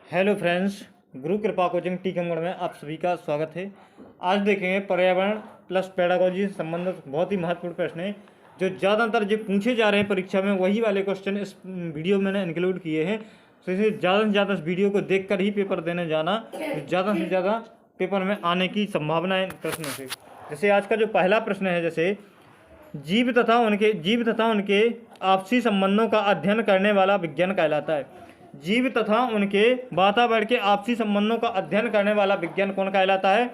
Hello friends, गुरु कृपा coaching Tikamgarh में आप सभी का स्वागत है। आज देखेंगे पर्यावरण प्लस पेडागोजी से संबंधित बहुत ही महत्वपूर्ण प्रश्न है जो ज़्यादातर जो पूछे जा रहे हैं परीक्षा में, वही वाले क्वेश्चन इस वीडियो में मैंने इंक्लूड किए हैं। तो इसे ज़्यादा से ज़्यादा इस वीडियो को देखकर ही पेपर देने जाना, ज़्यादा से ज़्यादा पेपर में आने की संभावना है प्रश्नों से। जैसे आज का जो पहला प्रश्न है, जैसे जीव तथा उनके आपसी संबंधों का अध्ययन करने वाला विज्ञान कहलाता है। जीव तथा उनके वातावरण के आपसी संबंधों का अध्ययन करने वाला विज्ञान कौन कहलाता है?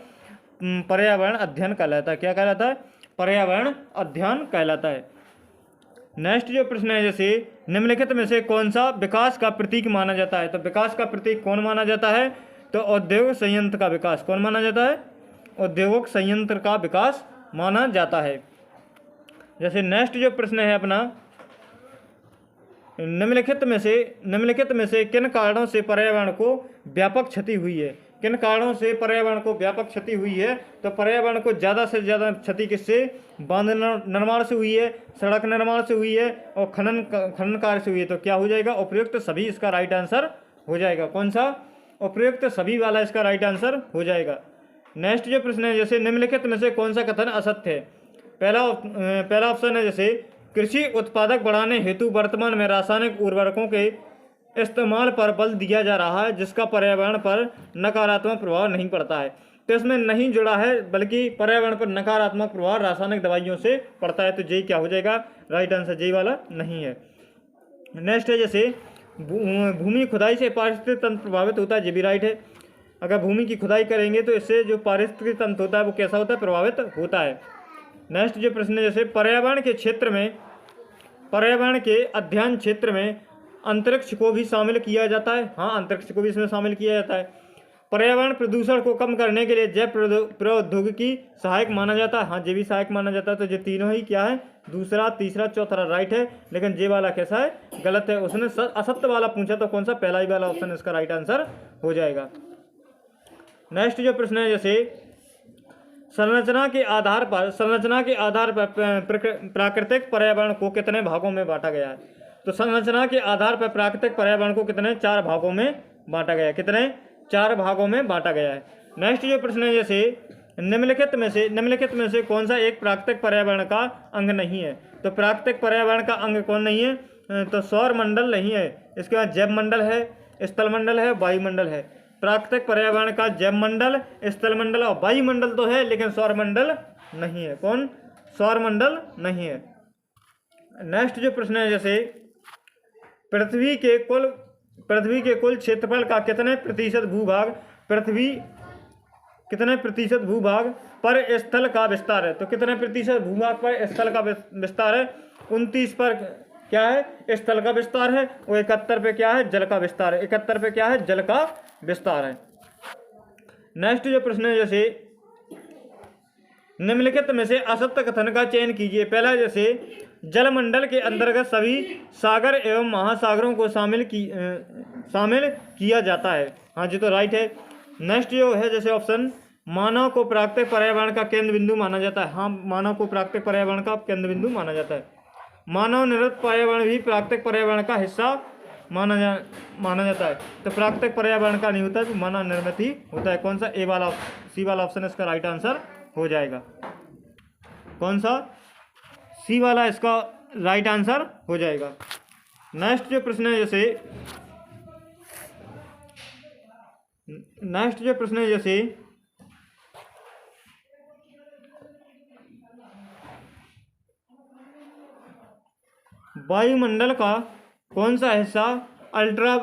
पर्यावरण अध्ययन कहलाता है। क्या कहलाता है? पर्यावरण अध्ययन कहलाता है। नेक्स्ट जो प्रश्न है, जैसे निम्नलिखित में से कौन सा विकास का प्रतीक माना जाता है? तो विकास का प्रतीक कौन माना जाता है? तो औद्योगिक संयंत्र का विकास कौन माना जाता है? औद्योगिक संयंत्र का विकास माना जाता है। जैसे नेक्स्ट जो प्रश्न है अपना, निम्नलिखित में से किन कारणों से पर्यावरण को व्यापक क्षति हुई है? किन कारणों से पर्यावरण को व्यापक क्षति हुई है? तो पर्यावरण को ज़्यादा से ज़्यादा क्षति किससे? बांध निर्माण से हुई है, सड़क निर्माण से हुई है और खनन कार्य से हुई है। तो क्या हो जाएगा? उपयुक्त सभी इसका राइट आंसर हो जाएगा। कौन सा? उपयुक्त सभी वाला इसका राइट आंसर हो जाएगा। नेक्स्ट जो प्रश्न है, जैसे निम्नलिखित में से कौन सा कथन असत्य है? पहला ऑप्शन है, जैसे कृषि उत्पादक बढ़ाने हेतु वर्तमान में रासायनिक उर्वरकों के इस्तेमाल पर बल दिया जा रहा है जिसका पर्यावरण पर नकारात्मक प्रभाव नहीं पड़ता है। तो इसमें नहीं जुड़ा है, बल्कि पर्यावरण पर नकारात्मक प्रभाव रासायनिक दवाइयों से पड़ता है। तो जे क्या हो जाएगा? राइट आंसर जे वाला नहीं है। नेक्स्ट है, जैसे भूमि खुदाई से पारिस्थितिक तंत्र प्रभावित होता है। ये भी राइट है। अगर भूमि की खुदाई करेंगे तो इससे जो पारिस्थितिक तंत्र होता है वो कैसा होता है? प्रभावित होता है। नेक्स्ट जो प्रश्न है, जैसे पर्यावरण के अध्ययन क्षेत्र में अंतरिक्ष को भी शामिल किया जाता है। हाँ, अंतरिक्ष को भी इसमें शामिल किया जाता है। पर्यावरण प्रदूषण को कम करने के लिए जैव प्रौद्योगिकी सहायक माना जाता है। हाँ, ये भी सहायक माना जाता है। तो ये तीनों ही क्या है? दूसरा, तीसरा, चौथा राइट है। लेकिन ये वाला कैसा है? गलत है। उसने असत्य वाला पूछा, तो कौन सा? पहला ही वाला ऑप्शन इसका राइट आंसर हो जाएगा। नेक्स्ट जो प्रश्न है, जैसे संरचना के आधार पर प्राकृतिक पर्यावरण को कितने भागों में बांटा गया है? तो संरचना के आधार पर प्राकृतिक पर्यावरण को कितने? 4 भागों में बांटा गया है। कितने? 4 भागों में बांटा गया है। नेक्स्ट जो प्रश्न है, जैसे निम्नलिखित में से कौन सा एक प्राकृतिक पर्यावरण का अंग नहीं है? तो प्राकृतिक पर्यावरण का अंग कौन नहीं है? तो सौर मंडल नहीं है। इसके बाद जैव मंडल है, स्थल मंडल है, वायुमंडल है। प्राकृतिक पर्यावरण का जैव मंडल, स्थल मंडल और वायुमंडल तो है, लेकिन सौर मंडल नहीं है। कौन? सौर मंडल नहीं है। नेक्स्ट जो प्रश्न है, जैसे पृथ्वी के कुल क्षेत्रफल का कितने प्रतिशत भूभाग पर स्थल का विस्तार है? तो कितने प्रतिशत भूभाग पर स्थल का विस्तार है? 29 पर क्या है? स्थल का विस्तार है। और 71 पे क्या है? जल का विस्तार है। 71 पे क्या है? जल का विस्तार है। नेक्स्ट जो प्रश्न है, जैसे निम्नलिखित में से असत्य कथन का चयन कीजिए। पहला, जैसे जलमंडल के अंतर्गत सभी सागर एवं महासागरों को शामिल किया जाता है। हाँ जी, तो राइट है। नेक्स्ट जो है, जैसे ऑप्शन मानव को प्राकृतिक पर्यावरण का केंद्र बिंदु माना जाता है। हाँ, मानव को प्राकृतिक पर्यावरण का केंद्र बिंदु माना जाता है। मानव निर्मित पर्यावरण भी प्राकृतिक पर्यावरण का हिस्सा माना जाता है। तो प्राकृतिक पर्यावरण का नहीं होता है, तो मानव निर्मित ही होता है। कौन सा? ए वाला, सी वाला ऑप्शन इसका राइट आंसर हो जाएगा। कौन सा? सी वाला इसका राइट आंसर हो जाएगा। नेक्स्ट जो प्रश्न है, जैसे वायुमंडल का कौन सा हिस्सा अल्ट्रा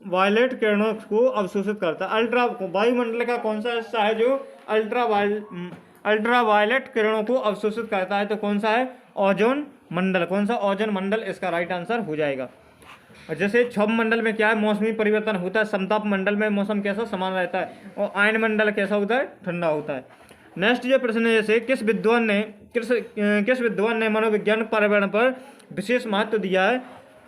वायलेट किरणों को अवशोषित करता है? वायुमंडल का कौन सा हिस्सा है जो अल्ट्रा वायलेट किरणों को अवशोषित करता है? तो कौन सा है? ओजोन मंडल। कौन सा? ओजोन मंडल इसका राइट आंसर हो जाएगा। और जैसे क्षोभ मंडल में क्या है? मौसमी परिवर्तन होता है। समताप मंडल में मौसम कैसा? समान रहता है। और आयन मंडल कैसा होता है? ठंडा होता है। नेक्स्ट जो प्रश्न है, जैसे किस विद्वान ने मनोवैज्ञानिक पर्यावरण पर विशेष महत्व दिया है?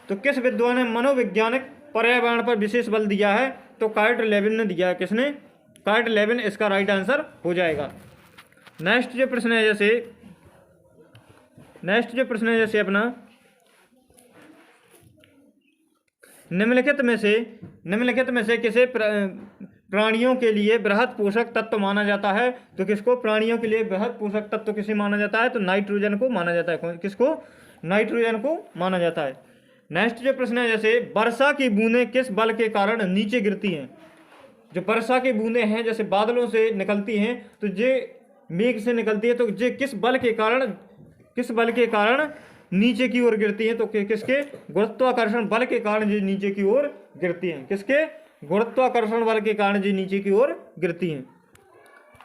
तो किस विद्वान ने मनोवैज्ञानिक पर्यावरण पर विशेष बल दिया है? तो कार्ट लेविन ने दिया है। किसने? कार्ट लेविन इसका राइट आंसर हो जाएगा। नेक्स्ट जो प्रश्न है, जैसे अपना निम्नलिखित में से किसे प्राणियों के लिए बृहद पोषक तत्व माना जाता है? तो किसको प्राणियों के लिए बृहद पोषक तत्व किसे माना जाता है? तो नाइट्रोजन को माना जाता है। किसको? नाइट्रोजन को माना जाता है। नेक्स्ट जो प्रश्न है, जैसे वर्षा की बूंदें किस बल के कारण नीचे गिरती हैं? जो वर्षा की बूंदें हैं जैसे बादलों से निकलती हैं, तो ये मेघ से निकलती है, तो ये किस बल के कारण नीचे की ओर गिरती हैं? तो किसके? गुरुत्वाकर्षण बल के कारण ये नीचे की ओर गिरती हैं। किसके? गुरुत्वाकर्षण बल के कारण ये नीचे की ओर गिरती हैं।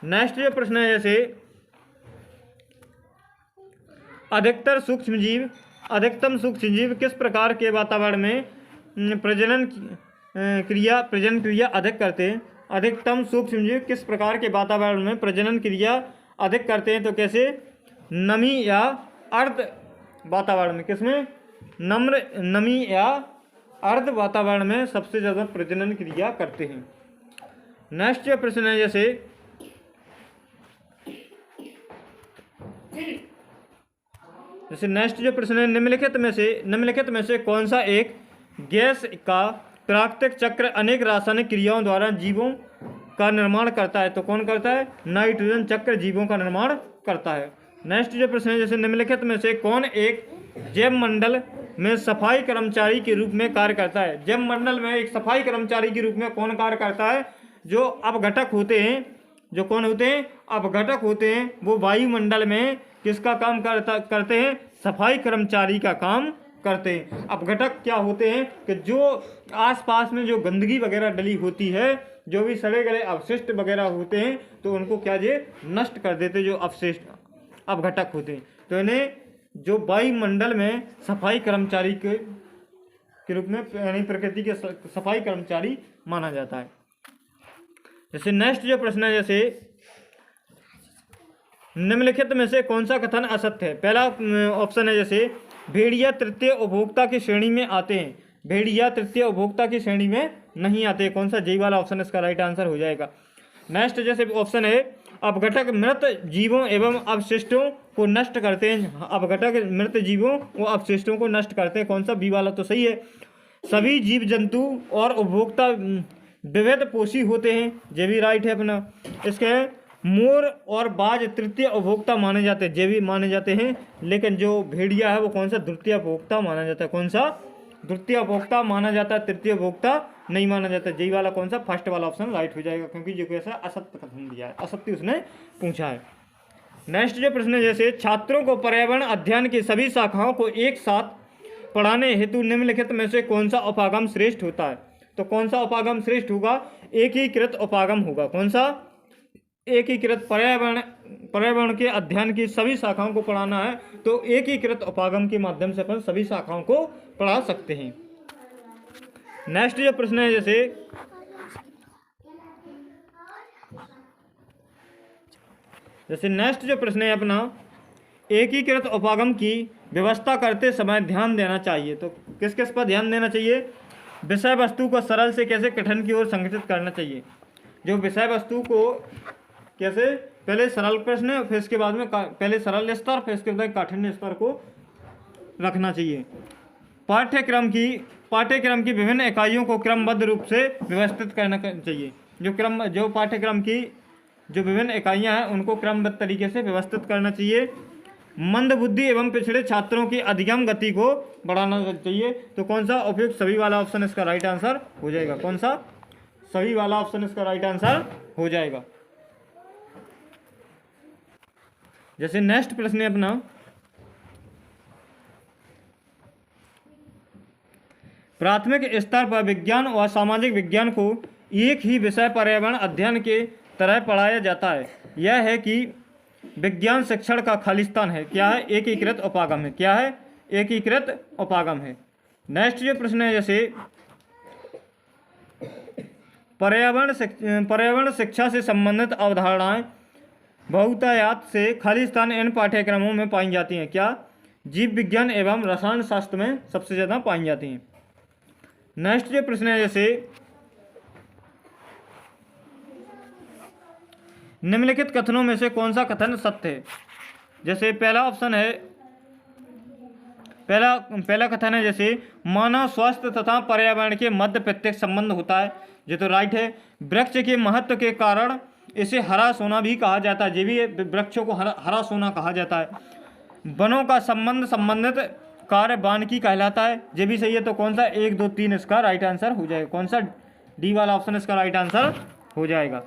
नेक्स्ट जो प्रश्न है, जैसे अधिकतम सूक्ष्म जीव किस प्रकार के वातावरण में प्रजनन क्रिया अधिक करते हैं? अधिकतम सूक्ष्म जीव किस प्रकार के वातावरण में प्रजनन क्रिया अधिक करते हैं? तो कैसे? नमी या अर्ध वातावरण में। किसमें? नमी या अर्ध वातावरण में सबसे ज्यादा प्रजनन क्रिया करते हैं। नेक्स्ट जो प्रश्न है, जैसे नेक्स्ट जो प्रश्न है, निम्नलिखित में से कौन सा एक गैस का प्राकृतिक चक्र अनेक रासायनिक क्रियाओं द्वारा जीवों का निर्माण करता है? तो कौन करता है? नाइट्रोजन चक्र जीवों का निर्माण करता है। नेक्स्ट जो प्रश्न है, जैसे निम्नलिखित में से कौन एक जैव मंडल में सफाई कर्मचारी के रूप में कार्य करता है? जैव मंडल में एक सफाई कर्मचारी के रूप में कौन कार्य करता है? जो अपघटक होते हैं। जो कौन होते हैं? अपघटक होते हैं। वो वायुमंडल में किसका काम करते हैं? सफाई कर्मचारी का काम करते हैं। अपघटक क्या होते हैं कि जो आसपास में जो गंदगी वगैरह डली होती है, जो भी सड़े गले अवशिष्ट वगैरह होते हैं, तो उनको क्या ये नष्ट कर देते, जो अवशिष्ट अपघटक होते हैं। तो इन्हें जो वायुमंडल में सफाई कर्मचारी के रूप में, यानी प्रकृति के सफाई कर्मचारी माना जाता है। जैसे नेक्स्ट जो प्रश्न है, जैसे निम्नलिखित में से कौन सा कथन असत्य है? पहला ऑप्शन है, जैसे भेड़िया तृतीय उपभोक्ता की श्रेणी में आते हैं। भेड़िया तृतीय उपभोक्ता की श्रेणी में नहीं आते। कौन सा? जी वाला ऑप्शन इसका राइट आंसर हो जाएगा। नेक्स्ट जैसे ऑप्शन है, अपघटक मृत जीवों एवं अवशिष्टों को नष्ट करते हैं। अपघटक मृत जीवों व अवशिष्टों को नष्ट करते हैं। कौन सा? बी वाला तो सही है। सभी जीव जंतु और उपभोक्ता विविध पोषी होते हैं। ये भी राइट है अपना। इसके मोर और बाज तृतीय उपभोक्ता माने जाते हैं। ये भी माने जाते हैं, लेकिन जो भेड़िया है वो कौन सा? द्वितीय उपभोक्ता माना जाता है। कौन सा? द्वितीय उपभोक्ता माना जाता है, तृतीय उपभोक्ता नहीं माना जाता। जी वाला कौन सा? फर्स्ट वाला ऑप्शन राइट हो जाएगा, क्योंकि जो कैसा असत्य कथन दिया है, असत्य उसने पूछा है। नेक्स्ट जो प्रश्न है, जैसे छात्रों को पर्यावरण अध्ययन की सभी शाखाओं को एक साथ पढ़ाने हेतु निम्नलिखित में से कौन सा उपागम श्रेष्ठ होता है? तो कौन सा उपागम श्रेष्ठ होगा? एकीकृत उपागम होगा। कौन सा? एकीकृत। पर्यावरण के अध्ययन की सभी शाखाओं को पढ़ाना है तो एकीकृत उपागम के माध्यम से अपन सभी शाखाओं को पढ़ा सकते हैं। नेक्स्ट जो प्रश्न है, जैसे नेक्स्ट जो प्रश्न है अपना, एकीकृत उपागम की व्यवस्था करते समय ध्यान देना चाहिए। तो किस किस पर ध्यान देना चाहिए? विषय वस्तु को सरल से कैसे कठिन की ओर संगठित करना चाहिए। जो विषय वस्तु को कैसे, पहले सरल प्रश्न, फिर इसके बाद में पहले सरल स्तर, फिर इसके बाद काठिन्य स्तर को रखना चाहिए। पाठ्यक्रम की विभिन्न इकाइयों को क्रमबद्ध रूप से व्यवस्थित करना चाहिए। जो पाठ्यक्रम की जो विभिन्न इकाइयां हैं उनको क्रमबद्ध तरीके से व्यवस्थित करना चाहिए। मंदबुद्धि एवं पिछड़े छात्रों की अधिगम गति को बढ़ाना चाहिए। तो कौन सा? उपयुक्त सभी वाला ऑप्शन इसका राइट आंसर हो जाएगा। कौन सा? सभी वाला ऑप्शन इसका राइट आंसर हो जाएगा। जैसे नेक्स्ट प्रश्न है अपना, प्राथमिक स्तर पर विज्ञान और सामाजिक विज्ञान को एक ही विषय पर्यावरण अध्ययन के तरह पढ़ाया जाता है। यह है कि विज्ञान शिक्षण का खालिस्तान है। क्या है? एकीकृत उपागम है। क्या है? एकीकृत उपागम है। नेक्स्ट जो प्रश्न है, जैसे पर्यावरण शिक्षा से संबंधित अवधारणाएं बहुतायत से खालिस्तान इन पाठ्यक्रमों में पाई जाती हैं। क्या? जीव विज्ञान एवं रसायन शास्त्र में सबसे ज़्यादा पाई जाती हैं। नेक्स्ट जो प्रश्न है, जैसे निम्नलिखित कथनों में से कौन सा कथन सत्य है? जैसे पहला ऑप्शन है, पहला कथन है जैसे मानव स्वास्थ्य तथा पर्यावरण के मध्य प्रत्यक्ष संबंध होता है, ये तो राइट है। वृक्ष के महत्व के कारण इसे हरा सोना भी कहा जाता है, ये भी वृक्षों को हरा सोना कहा जाता है। वनों का संबंधित कार्य वानिकी कहलाता है, ये भी सही है। तो कौन सा 1, 2, 3 इसका राइट आंसर हो जाएगा, कौन सा डी वाला ऑप्शन इसका राइट आंसर हो जाएगा।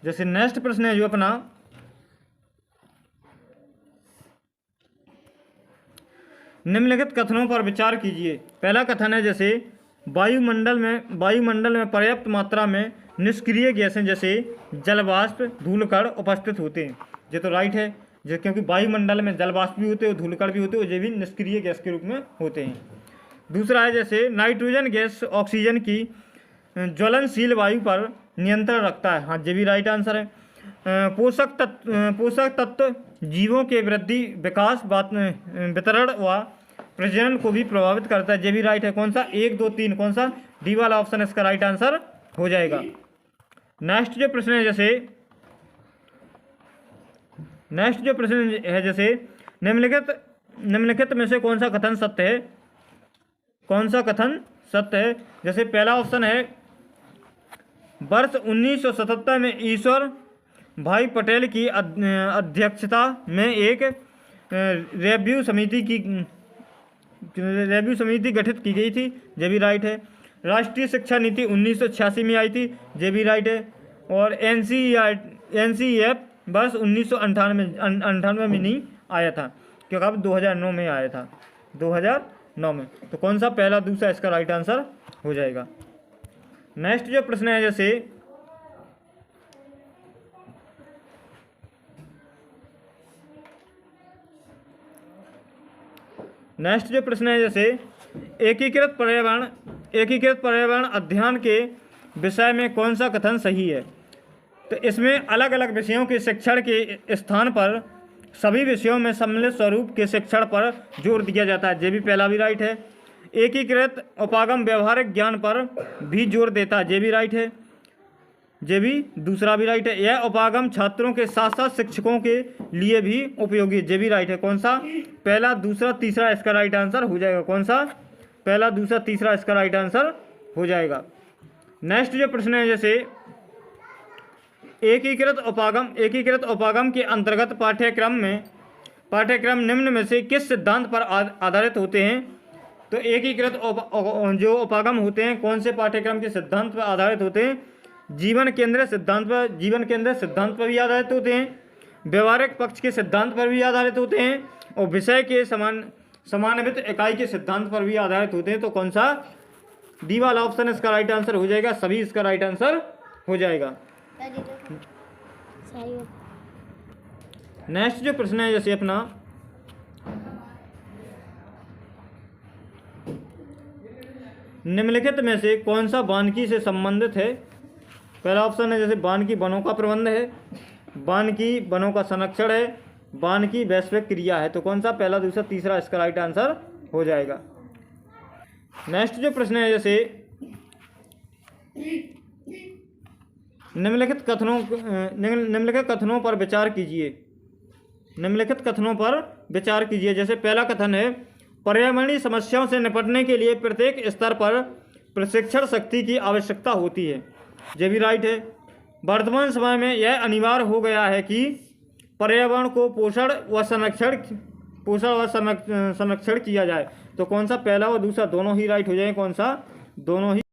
जैसे नेक्स्ट प्रश्न है जो अपना निम्नलिखित कथनों पर विचार कीजिए। पहला कथन है जैसे वायुमंडल में पर्याप्त मात्रा में निष्क्रिय गैसें जैसे जलवाष्प, धूलकण उपस्थित होते हैं, ये तो राइट है। जो क्योंकि वायुमंडल में जलवाष्प भी होते हैं, धूलकण भी होते हैं, ये भी निष्क्रिय गैस के रूप में होते हैं। दूसरा है जैसे नाइट्रोजन गैस ऑक्सीजन की ज्वलनशील वायु पर नियंत्रण रखता है, हाँ ये भी राइट आंसर है। पोषक तत्व जीवों के वृद्धि, विकास, वितरण व प्रजनन को भी प्रभावित करता है, ये भी राइट है। कौन सा 1, 2, 3, कौन सा डी वाला ऑप्शन इसका राइट आंसर हो जाएगा। नेक्स्ट जो प्रश्न है जैसे निम्नलिखित में से कौन सा कथन सत्य है। जैसे पहला ऑप्शन है वर्ष 1977 में ईश्वर भाई पटेल की अध्यक्षता में एक रिव्यू समिति गठित की गई थी, ये भी राइट है। राष्ट्रीय शिक्षा नीति 1986 में आई थी, ये भी राइट है। और NCEF वर्ष 1998 में नहीं आया था, क्योंकि अब 2009 में आया था, 2009 में। तो कौन सा पहला दूसरा इसका राइट आंसर हो जाएगा। नेक्स्ट जो प्रश्न है जैसे एकीकृत पर्यावरण अध्ययन के विषय में कौन सा कथन सही है। तो इसमें अलग अलग विषयों के शिक्षण के स्थान पर सभी विषयों में सम्मिलित स्वरूप के शिक्षण पर जोर दिया जाता है, ये भी पहला भी राइट है। एकीकृत उपागम व्यवहारिक ज्ञान पर भी जोर देता है, ये भी राइट है, ये भी दूसरा भी राइट है। यह उपागम छात्रों के साथ साथ शिक्षकों के लिए भी उपयोगी, ये भी राइट है। कौन सा पहला दूसरा तीसरा इसका राइट आंसर हो जाएगा, कौन सा पहला दूसरा तीसरा इसका राइट आंसर हो जाएगा। नेक्स्ट जो प्रश्न है जैसे एकीकृत उपागम के अंतर्गत पाठ्यक्रम निम्न में से किस सिद्धांत पर आधारित होते हैं। तो एकीकृत जो उपागम होते हैं कौन से पाठ्यक्रम के सिद्धांत पर आधारित होते हैं। जीवन केंद्रित सिद्धांत पर भी आधारित होते हैं, व्यवहारिक पक्ष के सिद्धांत पर भी आधारित होते हैं, और विषय के समान्वित इकाई के सिद्धांत पर भी आधारित होते हैं। तो कौन सा डी वाला ऑप्शन इसका राइट आंसर हो जाएगा, सभी इसका राइट आंसर हो जाएगा। नेक्स्ट जो प्रश्न है जैसे अपना निम्नलिखित में से कौन सा वानिकी से संबंधित है। पहला ऑप्शन है जैसे वानिकी वनों का प्रबंध है, वानिकी वनों का संरक्षण है, वानिकी वैश्विक क्रिया है। तो कौन सा पहला दूसरा तीसरा इसका राइट आंसर हो जाएगा। नेक्स्ट जो प्रश्न है जैसे निम्नलिखित कथनों पर विचार कीजिए। जैसे पहला कथन है पर्यावरणीय समस्याओं से निपटने के लिए प्रत्येक स्तर पर प्रशिक्षण शक्ति की आवश्यकता होती है, ये भी राइट है। वर्तमान समय में यह अनिवार्य हो गया है कि पर्यावरण को पोषण व संरक्षण किया जाए। तो कौन सा पहला और दूसरा दोनों ही राइट हो जाए, कौन सा दोनों ही